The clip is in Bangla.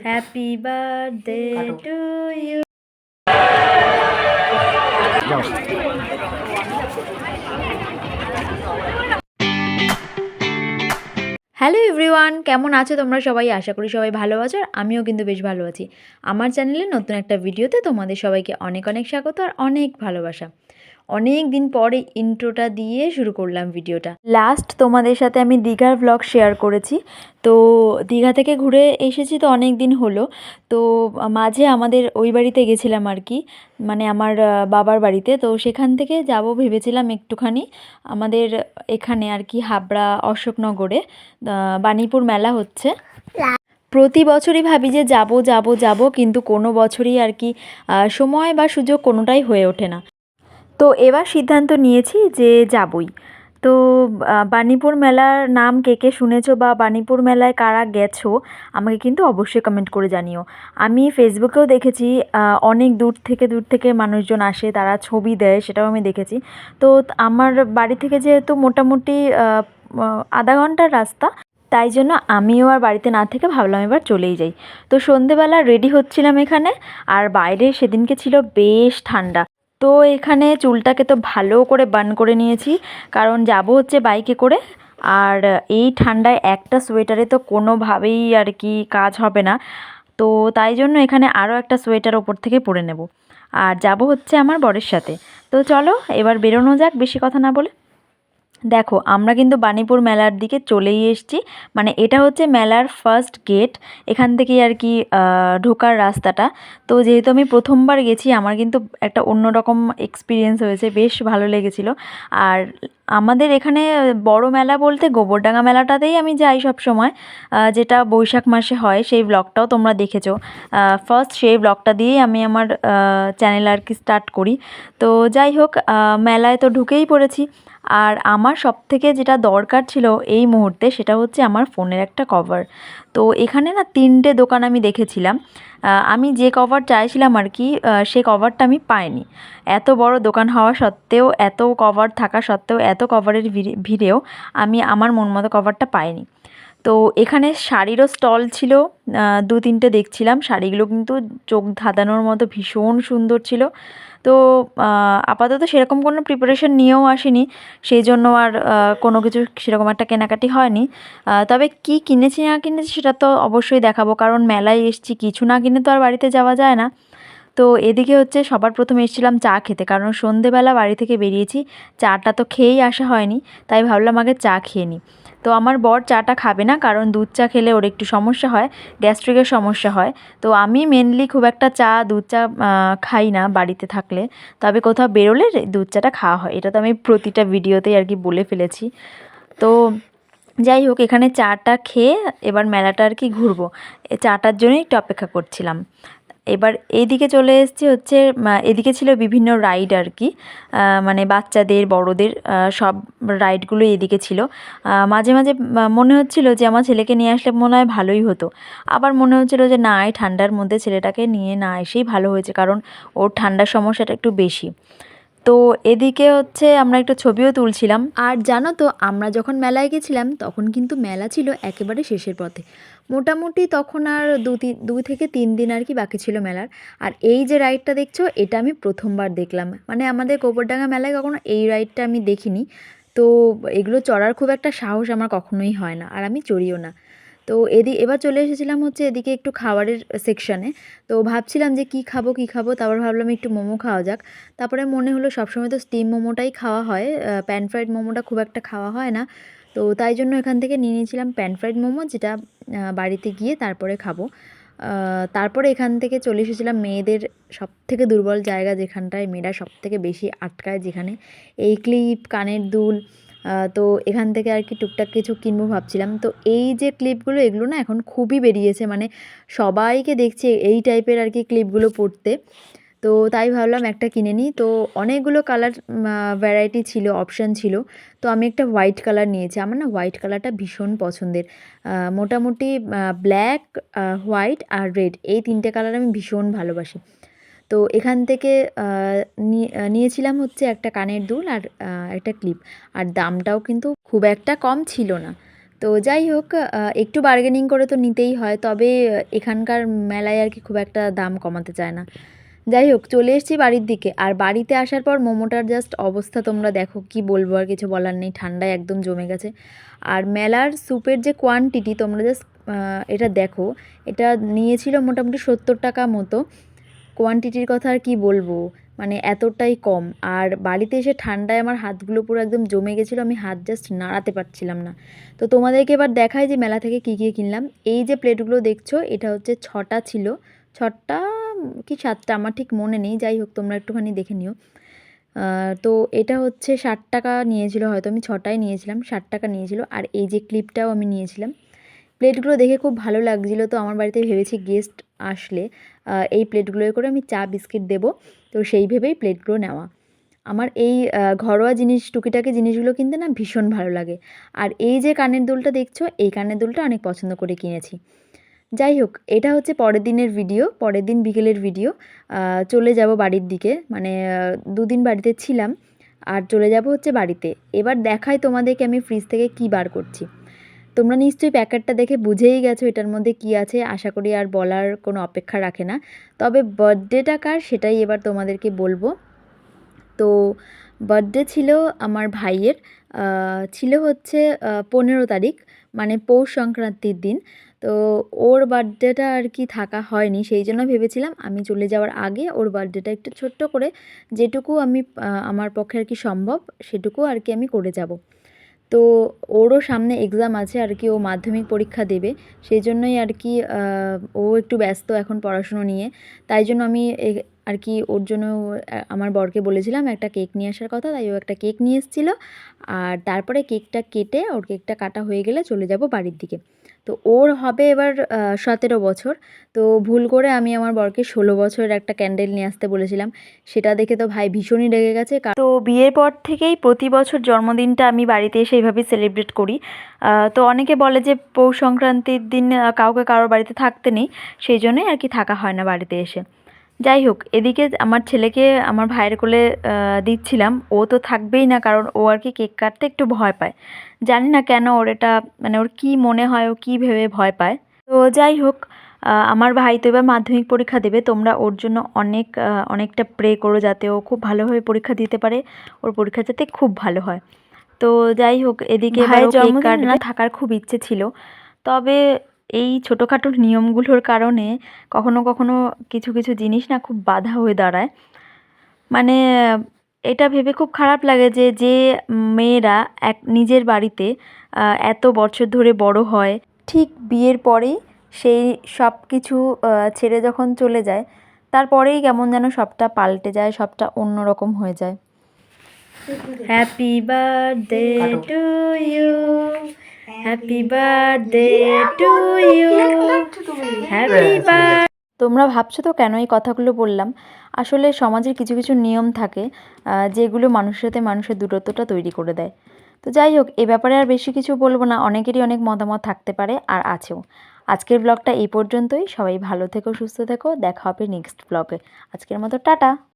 Happy birthday to you. Hello everyone, কেমন আছো তোমরা সবাই? আশা করি সবাই ভালো আছো, আর আমিও কিন্তু বেশ ভালো আছি। আমার চ্যানেলে নতুন একটা ভিডিওতে তোমাদের সবাইকে অনেক অনেক স্বাগত আর অনেক ভালোবাসা। অনেক দিন পরে ইন্ট্রোটা দিয়ে শুরু করলাম ভিডিওটা। লাস্ট তোমাদের সাথে আমি দীঘার ব্লগ শেয়ার করেছি। তো দীঘা থেকে ঘুরে এসেছি তো অনেক দিন হলো। তো মাঝে আমাদের ওই বাড়িতে গেছিলাম আর কি, মানে আমার বাবার বাড়িতে। তো সেখান থেকে যাব ভেবেছিলাম একটুখানি আমাদের এখানে আর কি হাবড়া অশোকনগরে বাণীপুর মেলা হচ্ছে। প্রতি বছরই ভাবি যে যাব যাব যাব, কিন্তু কোনো বছরই আর কি সময় বা সুযোগ কোনোটাই হয়ে ওঠে না। তো এবার সিদ্ধান্ত নিয়েছি যে যাবই। তো বাণীপুর মেলার নাম কে কে শুনেছো বা বাণীপুর মেলায় কারা গেছো আমাকে কিন্তু অবশ্যই কমেন্ট করে জানিও। আমি ফেসবুকেও দেখেছি অনেক দূর থেকে মানুষজন আসে, তারা ছবি দেয়, সেটাও আমি দেখেছি। তো আমার বাড়ি থেকে যেহেতু মোটামুটি আধা ঘন্টার রাস্তা, তাই জন্য আমিও আর বাড়িতে না থেকে ভাবলাম এবার চলেই যাই। তো সন্ধেবেলা রেডি হচ্ছিলাম এখানে, আর বাইরে সেদিনকে ছিল বেশ ঠান্ডা। তো এখানে চুলটাকে তো ভালো করে বান করে নিয়েছি, কারণ যাব হচ্ছে বাইকে করে। আর এই ঠান্ডায় একটা সোয়েটারে তো কোনোভাবেই আর কি কাজ হবে না। তো তাই জন্য এখানে আরও একটা সোয়েটার ওপর থেকে পরে নেব। আর যাব হচ্ছে আমার বরের সাথে। তো চলো এবার বেরোনো যাক বেশি কথা না বলে। দেখো আমরা কিন্তু বাণীপুর মেলার দিকে চলেই এসেছি। মানে এটা হচ্ছে মেলার ফার্স্ট গেট, এখান থেকেই আর কি ঢোকার রাস্তাটা। তো যেহেতু আমি প্রথমবার গেছি, আমার কিন্তু একটা অন্যরকম এক্সপিরিয়েন্স হয়েছে, বেশ ভালো লেগেছিলো। আর আমাদের এখানে বড় মেলা বলতে গোবরডাঙ্গা মেলাটাতেই আমি যাই সব সময়, যেটা বৈশাখ মাসে হয়, সেই ব্লগটাও তোমরা দেখেছো। ফার্স্ট সেই ব্লগটা দিয়েই আমি আমার চ্যানেল আর কি স্টার্ট করি। তো যাই হোক, মেলায় তো ঢুকেই পড়েছি। আর আমার সবথেকে যেটা দরকার ছিল এই মুহূর্তে, সেটা হচ্ছে আমার ফোনের একটা কভার। তো এখানে না 3টে দোকান আমি দেখেছিলাম। আমি যে কভার চাইছিলাম আর কি, সে কভারটা আমি পাইনি। এত বড় দোকান হওয়া সত্ত্বেও, এত কভার থাকা সত্ত্বেও, এত কভারের ভিড়েও আমি আমার মন মতো কভারটা পাইনি। তো এখানে শাড়িরও স্টল ছিল, 2-3টে দেখছিলাম। শাড়িগুলো কিন্তু চোখ ধাঁধানোর মতো ভীষণ সুন্দর ছিল। তো আপাতত সেরকম কোনো প্রিপারেশন নিয়েও আসিনি, সেই জন্য আর কোনো কিছু সেরকম একটা কেনাকাটি হয়নি। তবে কি কিনেছি না কিনেছি সেটা তো অবশ্যই দেখাবো, কারণ মেলায় এসেছি, কিছু না কিনে তো আর বাড়িতে যাওয়া যায় না। তো এদিকে হচ্ছে সবার প্রথমে এসেছিলাম চা খেতে, কারণ সন্ধেবেলা বাড়ি থেকে বেরিয়েছি, চাটা তো খেয়েই আসা হয়নি, তাই ভাবলাম আগে চা খেয়ে নিই। তো আমার বর চাটা খাবে না, কারণ দুধ চা খেলে ওর একটু সমস্যা হয়, গ্যাস্ট্রিকের সমস্যা হয়। তো আমি মেনলি খুব একটা দুধ চা খাই না বাড়িতে থাকলে, তবে কোথাও বেরোলে দুধ চাটা খাওয়া হয়, এটা তো আমি প্রতিটা ভিডিওতেই আর কি বলে ফেলেছি। তো যাই হোক, এখানে চাটা খেয়ে এবার মেলাটা আর কি ঘুরবো, চাটার জন্যই একটু অপেক্ষা করছিলাম। এবার এইদিকে চলে এসেছি হচ্ছে, এদিকে ছিল বিভিন্ন রাইড আর কি, মানে বাচ্চাদের বড়দের সব রাইডগুলো এদিকে ছিল। মাঝে মাঝে মনে হচ্ছিল যে আমার ছেলেকে নিয়ে আসলে মনে হয় ভালোই হতো, আবার মনে হচ্ছিল যে না, এই ঠান্ডার মধ্যে ছেলেটাকে নিয়ে না এসেই ভালো হয়েছে, কারণ ওর ঠান্ডার সমস্যাটা একটু বেশি। তো এদিকে হচ্ছে আমরা একটু ছবিও তুলছিলাম। আর জানো তো, আমরা যখন মেলায় গেছিলাম তখন কিন্তু মেলা ছিল একেবারে শেষের পথে। মোটামুটি তখন আর 2 থেকে 3 দিন আর কি বাকি ছিল মেলার। আর এই যে রাইডটা দেখছো, এটা আমি প্রথমবার দেখলাম, মানে আমাদের গোবরডাঙ্গা মেলায় কখনো এই রাইডটা আমি দেখিনি। তো এগুলো চড়ার খুব একটা সাহস আমার কখনোই হয় না, আর আমি চড়িও না। তো এবার চলে এসেছিলাম হচ্ছে এদিকে একটু খাবারের সেকশানে। তো ভাবছিলাম যে কী খাবো কী খাবো, তারপর ভাবলাম একটু মোমো খাওয়া যাক। তারপরে মনে হলো সবসময় তো স্টিম মোমোটাই খাওয়া হয়, প্যান ফ্রাইড মোমোটা খুব একটা খাওয়া হয় না। তো তাই জন্য এখান থেকে নিয়ে নিয়েছিলাম প্যান ফ্রাইড মোমো, যেটা বাড়িতে গিয়ে তারপরে খাবো। তারপরে এখান থেকে চলে এসেছিলাম মেয়েদের সবথেকে দুর্বল জায়গা, যেখানটায় মেয়েরা সবথেকে বেশি আটকায়, যেখানে এই ক্লিপ, কানের দুল। তো এখান থেকে আর কি টুকটাক কিছু কিনবো ভাবছিলাম। তো এই যে ক্লিপগুলো, এগুলো না এখন খুবই বেরিয়েছে, মানে সবাইকে দেখছি এই টাইপের আর কি ক্লিপগুলো পরতে। তো তাই ভাবলাম একটা কিনে নিই। তো অনেকগুলো কালার ভ্যারাইটি ছিল, অপশান ছিল। তো আমি একটা হোয়াইট কালার নিয়েছি, আমার না হোয়াইট কালারটা ভীষণ পছন্দের। মোটামুটি ব্ল্যাক, হোয়াইট আর রেড, এই 3টে কালার আমি ভীষণ ভালোবাসি। তো এখান থেকে নিয়েছিলাম হচ্ছে একটা কানের দুল আর একটা ক্লিপ। আর দামটাও কিন্তু খুব একটা কম ছিল না। তো যাই হোক, একটু বার্গেনিং করে তো নিতেই হয়, তবে এখানকার মেলায় আর কি খুব একটা দাম কমাতে চায় না। যাই হোক, চলে এসেছি বাড়ির দিকে। আর বাড়িতে আসার পর মোমোটার জাস্ট অবস্থা তোমরা দেখো, কি বলবো, আর কিছু বলার নেই, ঠান্ডায় একদম জমে গেছে। আর মেলার স্যুপের যে কোয়ান্টিটি তোমরা জাস্ট এটা দেখো, এটা নিয়েছিল মোটামুটি 70 টাকা মতো। কোয়ান্টিটির কথা আর কি বলবো, মানে এতটাই কম। আর বাড়িতে এসে ঠান্ডায় আমার হাতগুলো পুরো একদম জমে গেছিলো, আমি হাত জাস্ট নাড়াতে পারছিলাম না। তো তোমাদেরকে এবার দেখাই যে মেলা থেকে কী কী কিনলাম। এই যে প্লেটগুলো দেখছো, এটা হচ্ছে 6টা ছিল, 6টা কি 7টা আমার ঠিক মনে নেই, যাই হোক তোমরা একটুখানি দেখে নিও। তো এটা হচ্ছে 60 টাকা নিয়েছিল, হয়তো আমি 6টাই নিয়েছিলাম, 60 টাকা নিয়েছিল। আর এই যে ক্লিপটাও আমি নিয়েছিলাম। প্লেটগুলো দেখে খুব ভালো লাগছিলো, তো আমার বাড়িতে ভেবেছি গেস্ট আসলে এই প্লেটগুলোয় করে আমি চা বিস্কিট দেবো, তো সেই ভেবেই প্লেটগুলো নেওয়া। আমার এই ঘরোয়া জিনিস, টুকিটাকি জিনিসগুলো কিনতে না ভীষণ ভালো লাগে। আর এই যে কানের দুলটা দেখছো, এই কানের দুলটা অনেক পছন্দ করে কিনেছি। যাই হোক, এটা হচ্ছে পরের দিনের ভিডিও, পরের দিন বিকেলের ভিডিও। চলে যাব বাড়ির দিকে, মানে 2 দিন বাড়িতে ছিলাম আর চলে যাব হচ্ছে বাড়িতে। এবার দেখাই তোমাদেরকে আমি ফ্রিজ থেকে কী বার করছি। তোমরা নিশ্চয়ই প্যাকেটটা দেখে বুঝেই গেছো এটার মধ্যে কী আছে, আশা করি আর বলার কোনো অপেক্ষা রাখে না। তবে বার্থডেটা কার সেটাই এবার তোমাদেরকে বলবো। তো বার্থডে ছিল আমার ভাইয়ের, ছিল হচ্ছে 15 তারিখ, মানে পৌষ সংক্রান্তির দিন। তো ওর বার্থডেটা আর কি থাকা হয়নি, সেই জন্য ভেবেছিলাম আমি চলে যাওয়ার আগে ওর বার্থডেটা একটু ছোট্ট করে, যেটুকু আমি আমার পক্ষে আর কি সম্ভব সেটুকু আর কি আমি করে যাব। তো ওরও সামনে এক্সাম আছে আর কি, ও মাধ্যমিক পরীক্ষা দেবে, সেই জন্যই আর কি ও একটু ব্যস্ত এখন পড়াশুনো নিয়ে। তাই জন্য আমি আর কি ওর জন্য আমার বরকে বলেছিলাম একটা কেক নিয়ে আসার কথা, তাই ও একটা কেক নিয়ে এসেছিলো। আর তারপরে কেকটা কেটে, ওর কেকটা কাটা হয়ে গেলে চলে যাব বাড়ির দিকে। তো ওর হবে এবার 17 বছর। তো ভুল করে আমি আমার বরকে 16 বছরের একটা ক্যান্ডেল নিয়ে আসতে বলেছিলাম, সেটা দেখে তো ভাই ভীষণই রেগে গেছে। তো বিয়ের পর থেকেই প্রতি বছর জন্মদিনটা আমি বাড়িতে এসে এইভাবেই সেলিব্রেট করি। তো অনেকে বলে যে পৌষ সংক্রান্তির দিন কাউকে কারোর বাড়িতে থাকতে নেই, সেই জন্যই আর কি থাকা হয় না বাড়িতে এসে। যাই হোক, এদিকে আমার ছেলেকে আমার ভাইয়ের কোলে দিচ্ছিলাম, ও তো থাকবেই না, কারণ ও আর কি কেক কাটতে একটু ভয় পায়। জানি না কেন ওর এটা, মানে ওর কী মনে হয়, ও কী ভেবে ভয় পায়। তো যাই হোক, আমার ভাই তো এবার মাধ্যমিক পরীক্ষা দেবে, তোমরা ওর জন্য অনেকটা প্রে করো যাতে ও খুব ভালোভাবে পরীক্ষা দিতে পারে, ওর পরীক্ষা যাতে খুব ভালো হয়। তো যাই হোক, এদিকে ভাইয়ের জন্মদিন না থাকার খুব ইচ্ছে ছিল, তবে এই ছোটোখাটো নিয়মগুলোর কারণে কখনো কখনো কিছু কিছু জিনিস না খুব বাধা হয়ে দাঁড়ায়। মানে এটা ভেবে খুব খারাপ লাগে যে যে মেয়েরা নিজের বাড়িতে এত বছর ধরে বড় হয়, ঠিক বিয়ের পরেই সেই সব কিছু ছেড়ে যখন চলে যায়, তারপরেই কেমন যেন সবটা পাল্টে যায়, সবটা অন্যরকম হয়ে যায়। Happy birthday to you, happy birthday to you, happy birthday. তোমরা ভাবছো তো কেন এই কথাগুলো বললাম, আসলে সমাজের কিছু কিছু নিয়ম থাকে যেগুলো মানুষের সাথে মানুষের দূরত্বটা তৈরি করে দেয়। তো যাই হোক, এ ব্যাপারে আর বেশি কিছু বলবো না, অনেকেরই অনেক মতামত থাকতে পারে আর আছেও। আজকের ব্লগটা এই পর্যন্তই, সবাই ভালো থেকো, সুস্থ থেকো, দেখা হবে নেক্সট ব্লগে। আজকের মতো টাটা।